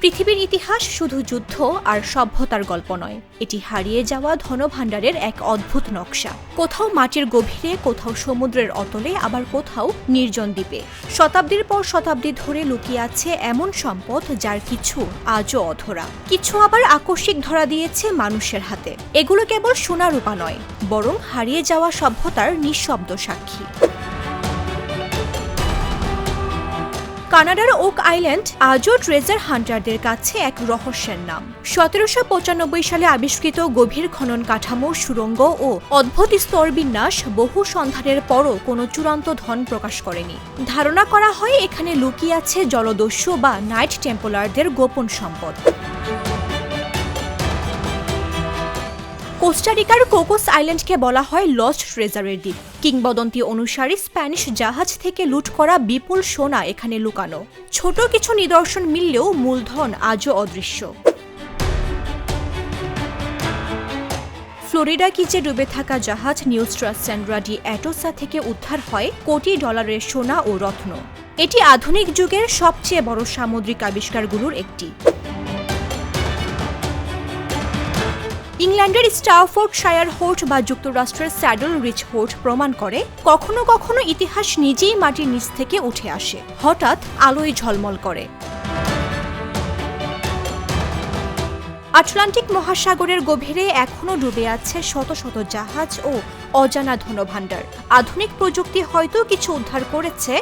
পৃথিবীর ইতিহাস শুধু যুদ্ধ আর সভ্যতার গল্প নয়, এটি হারিয়ে যাওয়া ধনভাণ্ডারের এক অদ্ভুত নকশা। কোথাও মাটির গভীরে, কোথাও সমুদ্রের অতলে, আবার কোথাও নির্জন দ্বীপে। শতাব্দীর পর শতাব্দী ধরে লুকিয়ে আছে এমন সম্পদ যার কিছু আজও অধরা, কিছু আবার আকস্মিক ধরা দিয়েছে মানুষের হাতে। এগুলো কেবল সোনা রূপা নয়, বরং হারিয়ে যাওয়া সভ্যতার নিঃশব্দ সাক্ষী। কানাডার ওক আইল্যান্ড আজও ট্রেজার হান্টারদের কাছে এক রহস্যের নাম। 1795 সালে আবিষ্কৃত গভীর খনন কাঠামো, সুড়ঙ্গ ও অদ্ভুত স্তরবিন্যাস বহু সন্ধানের পরও কোনো চূড়ান্ত ধন প্রকাশ করেনি। ধারণা করা হয় এখানে লুকিয়ে আছে জলদস্যু বা নাইট টেম্পলারদের গোপন সম্পদ। কোস্টারিকার কোকোস আইল্যান্ডকে বলা হয় লস্ট ট্রেজারের দ্বীপ। কিংবদন্তি অনুসারী স্প্যানিশ জাহাজ থেকে লুট করা বিপুল সোনা এখানে লুকানো। ছোট কিছু নিদর্শন মিললেও মূলধন আজও অদৃশ্য। ফ্লোরিডা কিচে ডুবে থাকা জাহাজ নিউস্ট্রা স্যান্ড্রা ডি অ্যাটোসা থেকে উদ্ধার হয় কোটি ডলারের সোনা ও রত্ন। এটি আধুনিক যুগের সবচেয়ে বড় সামুদ্রিক আবিষ্কারগুলোর একটি। ইংল্যান্ডের স্টাফোর্ডশায়ার হোর্ট বা যুক্তরাষ্ট্রের স্যাডল রিচ হোর্ট প্রমাণ করে কখনো কখনো ইতিহাস নিজেই মাটির নিচ থেকে উঠে আসে, হঠাৎ আলোয় ঝলমল করে। আটলান্টিক মহাসাগরের গভীরে এখনও ডুবে আছে শত শত জাহাজ ও অজানা ধনভাণ্ডার। আধুনিক প্রযুক্তি হয়তো কিছু উদ্ধার করেছে,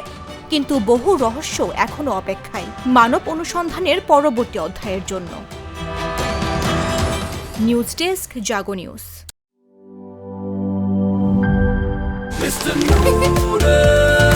কিন্তু বহু রহস্য এখনও অপেক্ষায় মানব অনুসন্ধানের পরবর্তী অধ্যায়ের জন্য। নিউজ ডেস্ক, জাগো নিউজ। Mr. Noodle